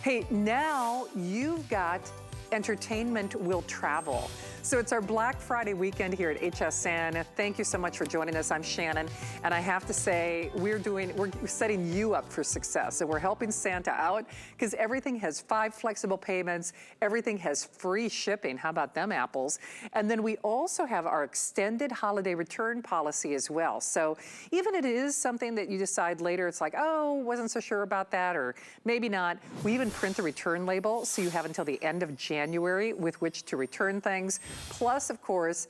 Hey, now you've got entertainment will travel. So it's our Black Friday weekend here at HSN. Thank you so much for joining us. I'm Shannon, and I have to say, we're setting you up for success. So we're helping Santa out because everything has 5 flexible payments. Everything has free shipping. How about them apples? And then we also have our extended holiday return policy as well. So even if it is something that you decide later, it's like, oh, wasn't so sure about that, or maybe not. We even print the return label, so you have until the end of January with which to return things. Plus, of course,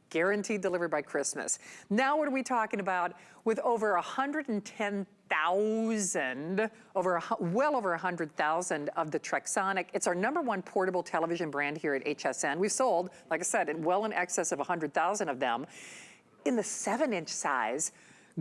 guaranteed delivery by Christmas. Now what are we talking about? With over 110,000, well over 100,000 of the Trexonic. It's our #1 portable television brand here at HSN. We've sold, like I said, well in excess of 100,000 of them. In the 7-inch size,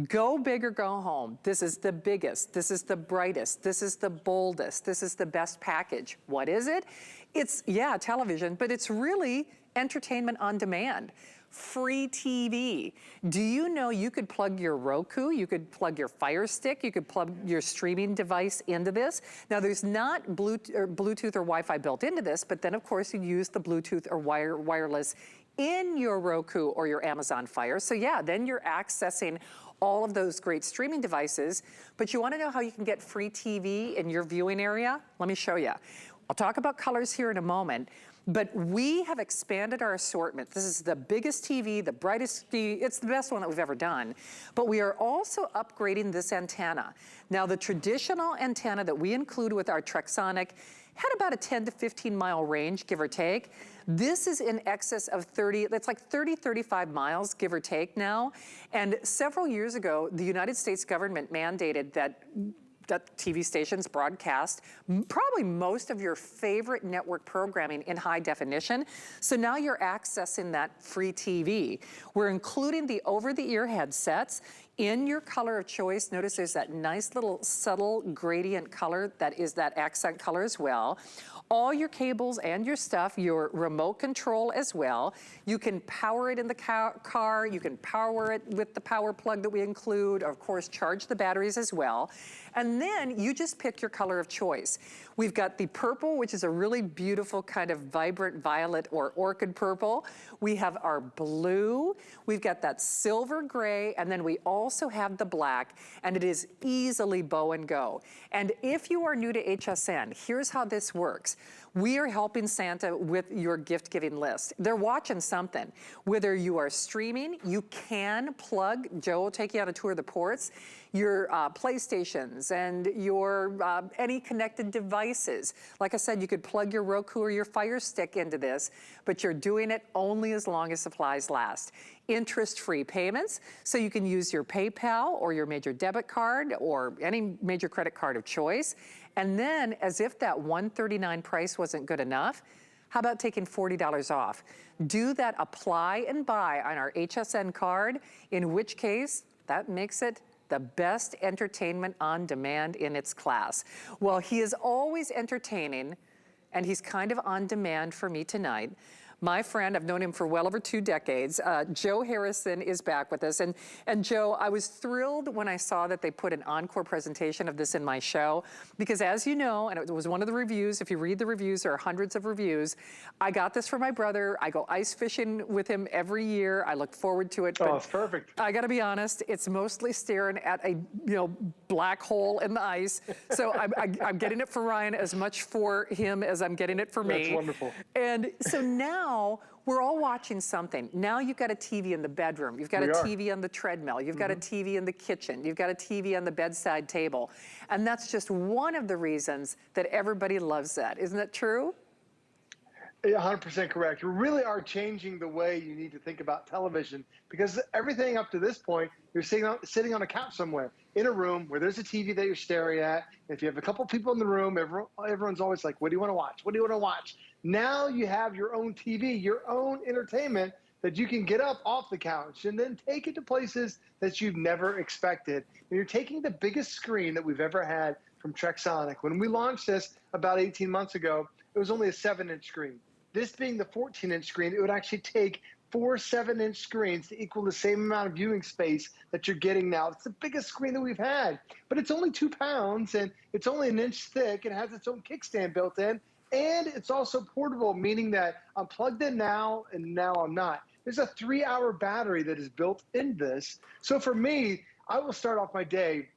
go big or go home. This is the biggest, this is the brightest, this is the boldest, this is the best package. What is it? It's, yeah, television, but it's really entertainment on demand. Free TV. Do you know you could plug your Roku, you could plug your Fire Stick, you could plug your streaming device into this? Now there's not Bluetooth or Wi-Fi built into this, but then of course you use the Bluetooth or wireless in your Roku or your Amazon Fire. So yeah, then you're accessing all of those great streaming devices. But you wanna know how you can get free TV in your viewing area? Let me show you. I'll talk about colors here in a moment, but we have expanded our assortment. This is the biggest TV, the brightest TV, it's the best one that we've ever done. But we are also upgrading this antenna. Now the traditional antenna that we include with our Trexonic had about a 10 to 15 mile range, give or take. This is in excess of 30, that's like 30, 35 miles, give or take now. And several years ago, the United States government mandated that TV stations broadcast probably most of your favorite network programming in high definition. So now you're accessing that free TV. We're including the over-the-ear headsets in your color of choice. Notice there's that nice little subtle gradient color that is that accent color as well. All your cables and your stuff, your remote control as well. You can power it in the car, you can power it with the power plug that we include, of course charge the batteries as well. And then you just pick your color of choice. We've got the purple, which is a really beautiful kind of vibrant violet or orchid purple. We have our blue, we've got that silver gray, and then we also have the black, and it is easily bow and go. And if you are new to HSN, here's how this works. We are helping Santa with your gift giving list. They're watching something. Whether you are streaming, you can plug, Joe will take you on a tour of the ports, your PlayStations and your any connected devices. Like I said, you could plug your Roku or your Fire Stick into this, but you're doing it only as long as supplies last. Interest-free payments, so you can use your PayPal or your major debit card or any major credit card of choice. And then, as if that $139 price wasn't good enough, how about taking $40 off? Do that apply and buy on our HSN card, in which case, that makes it the best entertainment on demand in its class. Well, he is always entertaining, and he's kind of on demand for me tonight. My friend, I've known him for well over 2 decades, Joe Harrison is back with us. And Joe, I was thrilled when I saw that they put an encore presentation of this in my show, because as you know, and it was one of the reviews, if you read the reviews, there are hundreds of reviews. I got this for my brother. I go ice fishing with him every year. I look forward to it. Oh, it's perfect. I gotta be honest, it's mostly staring at a black hole in the ice. So I'm getting it for Ryan as much for him as I'm getting it for me. That's wonderful. And so now, we're all watching something. Now you've got a TV in the bedroom. You've got a TV on the treadmill. You've got a TV in the kitchen. You've got a TV on the bedside table. And that's just one of the reasons that everybody loves that. Isn't that true? 100% correct. You really are changing the way you need to think about television, because everything up to this point, you're sitting on a couch somewhere in a room where there's a TV that you're staring at. If you have a couple people in the room, everyone's always like, what do you want to watch? What do you want to watch? Now you have your own TV, your own entertainment that you can get up off the couch and then take it to places that you've never expected. And you're taking the biggest screen that we've ever had from Trexonic. When we launched this about 18 months ago, it was only a 7-inch screen. This being the 14-inch screen, it would actually take 4 7-inch screens to equal the same amount of viewing space that you're getting now. It's the biggest screen that we've had, but it's only 2 pounds and it's only 1 inch thick. It has its own kickstand built in, and it's also portable, meaning that I'm plugged in now and now I'm not. There's a 3-hour battery that is built in this. So for me, I will start off my day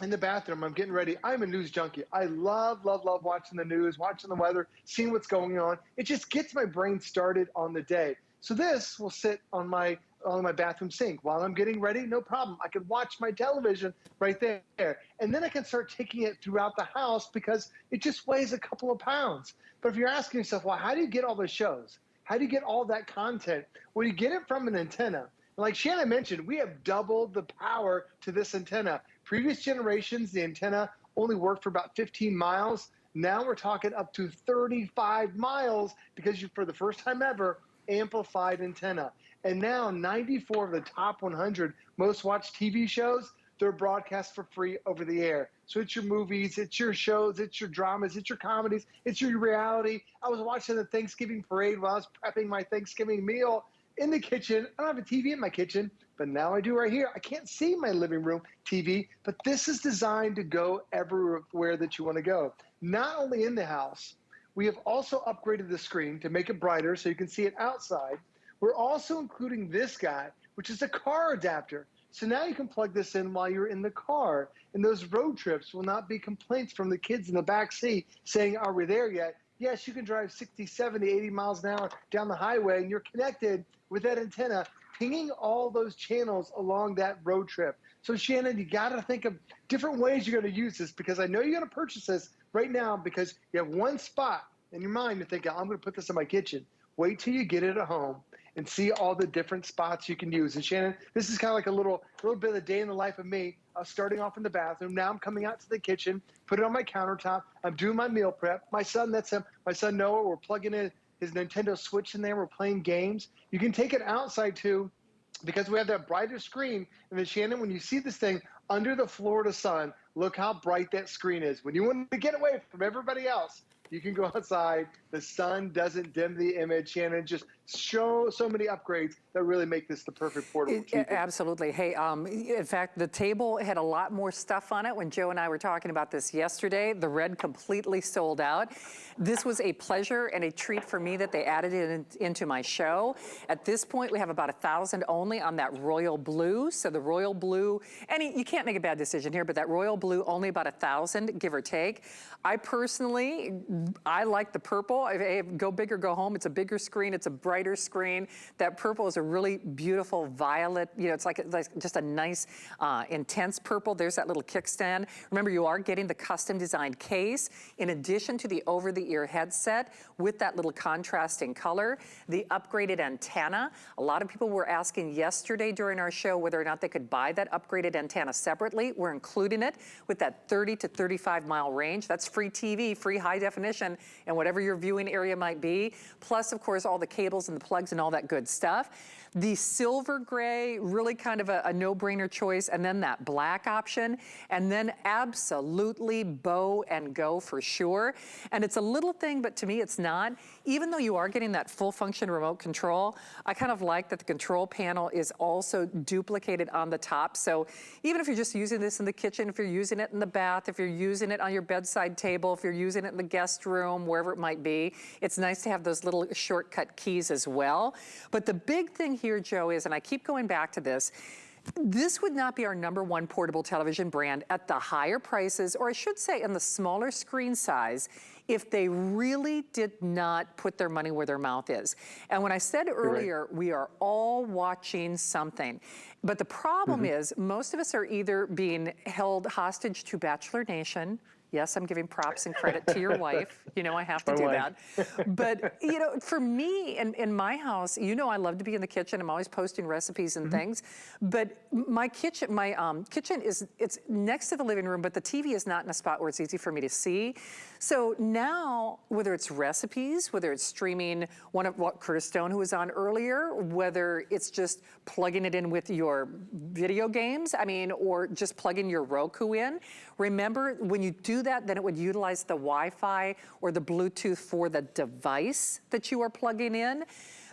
in the bathroom. I'm getting ready. I'm a news junkie. I love, love, love watching the news, watching the weather, seeing what's going on. It just gets my brain started on the day. So this will sit on my bathroom sink while I'm getting ready. No problem. I can watch my television right there. And then I can start taking it throughout the house because it just weighs a couple of pounds. But if you're asking yourself, well, how do you get all those shows? How do you get all that content? Well, you get it from an antenna. Like Shannon mentioned, we have doubled the power to this antenna. Previous generations, the antenna only worked for about 15 miles. Now we're talking up to 35 miles because you, for the first time ever, amplified antenna. And now 94 of the top 100 most watched TV shows, they're broadcast for free over the air. So it's your movies, it's your shows, it's your dramas, it's your comedies, it's your reality. I was watching the Thanksgiving parade while I was prepping my Thanksgiving meal in the kitchen. I don't have a TV in my kitchen, but now I do right here. I can't see my living room TV, but this is designed to go everywhere that you want to go. Not only in the house, we have also upgraded the screen to make it brighter so you can see it outside. We're also including this guy, which is a car adapter. So now you can plug this in while you're in the car, and those road trips will not be complaints from the kids in the back seat saying, are we there yet? Yes, you can drive 60, 70, 80 miles an hour down the highway, and you're connected with that antenna, pinging all those channels along that road trip. So Shannon, you got to think of different ways you're going to use this, because I know you're going to purchase this right now because you have one spot in your mind. You're thinking, I'm going to put this in my kitchen. Wait till you get it at home and see all the different spots you can use. And Shannon, this is kind of like a little bit of the day in the life of me. I was starting off in the bathroom. Now I'm coming out to the kitchen, put it on my countertop. I'm doing my meal prep. My son, that's him. My son Noah, we're plugging in his Nintendo Switch in there. We're playing games. You can take it outside too, because we have that brighter screen. And then Shannon, when you see this thing under the Florida sun, look how bright that screen is. When you want to get away from everybody else, you can go outside. The sun doesn't dim the image. Shannon, just show so many upgrades that really make this the perfect portable TV. Absolutely. Hey, in fact, the table had a lot more stuff on it when Joe and I were talking about this yesterday. The red completely sold out. This was a pleasure and a treat for me that they added it into my show. At this point, we have about 1,000 only on that royal blue. So the royal blue, and you can't make a bad decision here, but that royal blue, only about 1,000, give or take. I personally, I like the purple. I go big or go home. It's a bigger screen. It's a brighter screen. That purple is a really beautiful violet. You know, it's like just a nice, intense purple. There's that little kickstand. Remember, you are getting the custom designed case in addition to the over-the-ear headset with that little contrasting color, the upgraded antenna. A lot of people were asking yesterday during our show whether or not they could buy that upgraded antenna separately. We're including it with that 30 to 35 mile range. That's free TV, free high definition, and whatever your viewing area might be. Plus, of course, all the cables and the plugs and all that good stuff. The silver gray, really kind of a no-brainer choice, and then that black option, and then absolutely bow and go for sure. And it's a little thing, but to me it's not. Even though you are getting that full function remote control, I kind of like that the control panel is also duplicated on the top. So even if you're just using this in the kitchen, if you're using it in the bath, if you're using it on your bedside table, if you're using it in the guest room, wherever it might be, it's nice to have those little shortcut keys as well. But the big thing here, Joe, is, and I keep going back to this, this would not be our #1 portable television brand at the higher prices, or I should say in the smaller screen size, if they really did not put their money where their mouth is. And when I said earlier, we are all watching something. But the problem is, most of us are either being held hostage to Bachelor Nation. Yes, I'm giving props and credit to your wife. You know I have to do that. But, you know, for me, in my house, you know I love to be in the kitchen. I'm always posting recipes and things. But my kitchen is, it's next to the living room, but the TV is not in a spot where it's easy for me to see. So now, whether it's recipes, whether it's streaming one of what Curtis Stone, who was on earlier, whether it's just plugging it in with your video games, I mean, or just plugging your Roku in, remember when you do that, then it would utilize the Wi-Fi or the Bluetooth for the device that you are plugging in.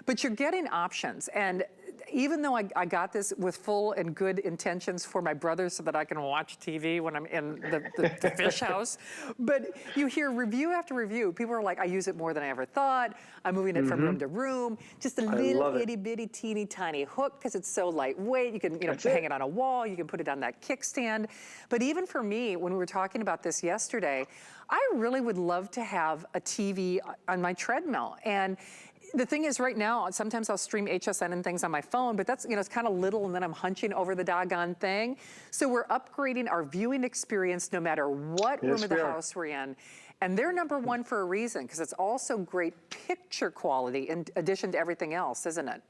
But you're getting options. And even though I got this with full and good intentions for my brother so that I can watch TV when I'm in the fish house, but you hear review after review. People are like, I use it more than I ever thought. I'm moving it from room to room. Just a little itty bitty teeny tiny hook because it's so lightweight. You can hang it on a wall. You can put it on that kickstand. But even for me, when we were talking about this yesterday, I really would love to have a TV on my treadmill. And the thing is, right now, sometimes I'll stream HSN and things on my phone, but that's, it's kind of little, and then I'm hunching over the doggone thing. So we're upgrading our viewing experience no matter what room of the house we're in. And they're number one for a reason, because it's also great picture quality in addition to everything else, isn't it?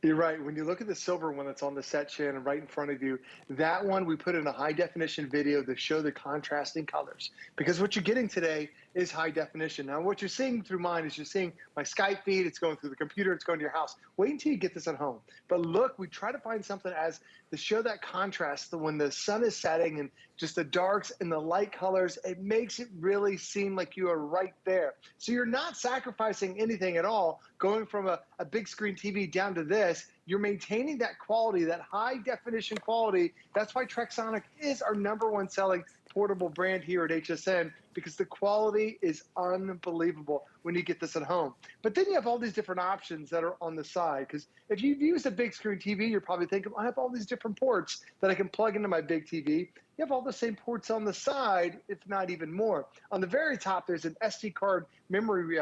You're right. When you look at the silver one that's on the set, Shannon, right in front of you, that one we put in a high definition video to show the contrasting colors. Because what you're getting today is high definition. Now, what you're seeing through mine is you're seeing my Skype feed, it's going through the computer, it's going to your house. Wait until you get this at home. But look, we try to find something as to show that contrast when the sun is setting and just the darks and the light colors, it makes it really seem like you are right there. So you're not sacrificing anything at all, going from a big screen TV down to this. You're maintaining that quality, that high definition quality. That's why Trexonic is our #1 selling portable brand here at HSN, because the quality is unbelievable when you get this at home. But then you have all these different options that are on the side, because if you've used a big screen TV, you're probably thinking, I have all these different ports that I can plug into my big TV. You have all the same ports on the side, if not even more. On the very top, there's an SD card memory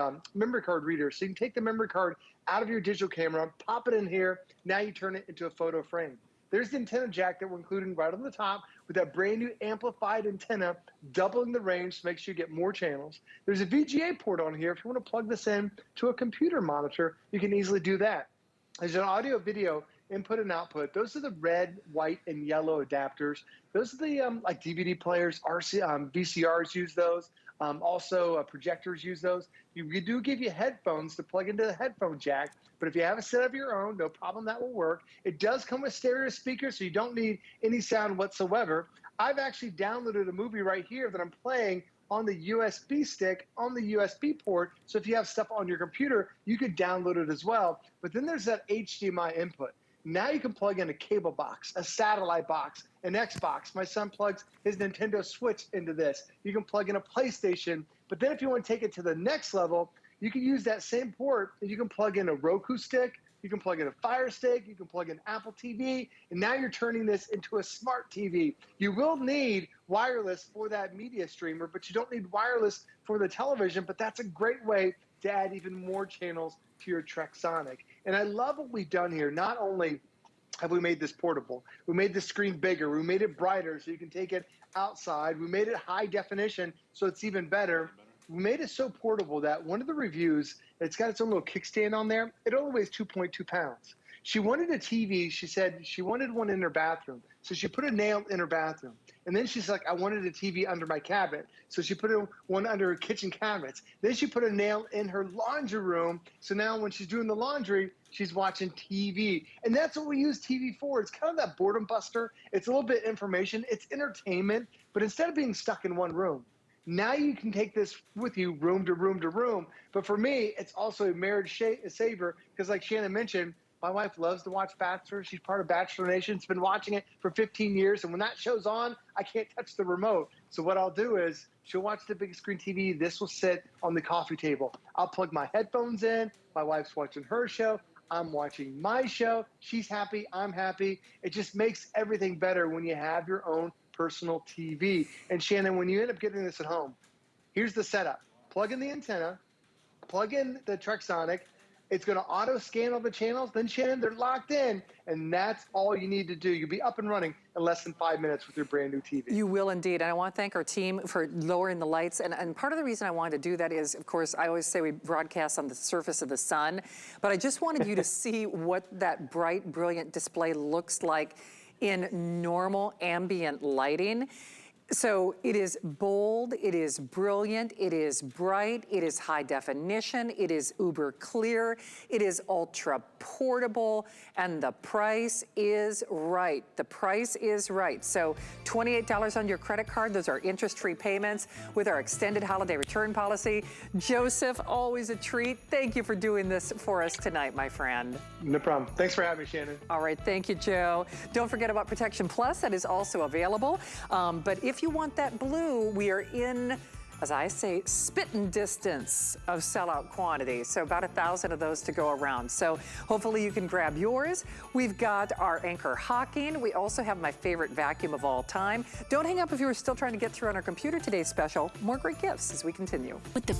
card reader. So you can take the memory card out of your digital camera, pop it in here. Now you turn it into a photo frame. There's the antenna jack that we're including right on the top with that brand new amplified antenna, doubling the range to make sure you get more channels. There's a VGA port on here. If you want to plug this in to a computer monitor, you can easily do that. There's an audio video input and output. Those are the red, white, and yellow adapters. Those are the like DVD players, VCRs use those. Also, projectors use those. We do give you headphones to plug into the headphone jack, but if you have a set of your own, no problem, that will work. It does come with stereo speakers, so you don't need any sound whatsoever. I've actually downloaded a movie right here that I'm playing on the USB stick, on the USB port, so if you have stuff on your computer, you could download it as well. But then there's that HDMI input. Now you can plug in a cable box, a satellite box, an Xbox. My son plugs his Nintendo Switch into this. You can plug in a PlayStation. But then if you want to take it to the next level, you can use that same port and you can plug in a Roku stick, you can plug in a Fire Stick, you can plug in Apple TV, and now you're turning this into a smart TV. You will need wireless for that media streamer, but you don't need wireless for the television, but that's a great way to add even more channels to your Trexonic. And I love what we've done here. Not only have we made this portable, we made the screen bigger, we made it brighter so you can take it outside, we made it high definition so it's even better. We made it so portable that one of the reviews, it's got its own little kickstand on there, it only weighs 2.2 pounds. She wanted a TV, she said she wanted one in her bathroom. So she put a nail in her bathroom. And then she's like, I wanted a TV under my cabinet. So she put one under her kitchen cabinets. Then she put a nail in her laundry room. So now when she's doing the laundry, she's watching TV. And that's what we use TV for. It's kind of that boredom buster. It's a little bit information. It's entertainment. But instead of being stuck in one room, now you can take this with you room to room to room. But for me, it's also a marriage saver because like Shannon mentioned, my wife loves to watch Bachelor. She's part of Bachelor Nation. She's been watching it for 15 years. And when that show's on, I can't touch the remote. So what I'll do is she'll watch the big screen TV. This will sit on the coffee table. I'll plug my headphones in. My wife's watching her show. I'm watching my show. She's happy. I'm happy. It just makes everything better when you have your own personal TV. And Shannon, when you end up getting this at home, here's the setup. Plug in the antenna. Plug in the Trexonic. It's going to auto scan all the channels. Then, Shannon, they're locked in, and that's all you need to do. You'll be up and running in less than 5 minutes with your brand new TV. You will indeed. And I want to thank our team for lowering the lights. And part of the reason I wanted to do that is, of course, I always say we broadcast on the surface of the sun. But I just wanted you to see what that bright, brilliant display looks like in normal ambient lighting. So it is bold, it is brilliant, it is bright, it is high definition, it is uber clear, it is ultra portable, and the price is right. The price is right. So $28 on your credit card, those are interest-free payments with our extended holiday return policy. Joseph, always a treat. Thank you for doing this for us tonight, my friend. No problem. Thanks for having me, Shannon. All right, thank you, Joe. Don't forget about Protection Plus, that is also available. But if you want that blue, we are in, as I say, spitting distance of sellout quantity. So about 1,000 of those to go around. So hopefully you can grab yours. We've got our Anchor Hawking. We also have my favorite vacuum of all time. Don't hang up if you were still trying to get through on our computer today's special. More great gifts as we continue. With the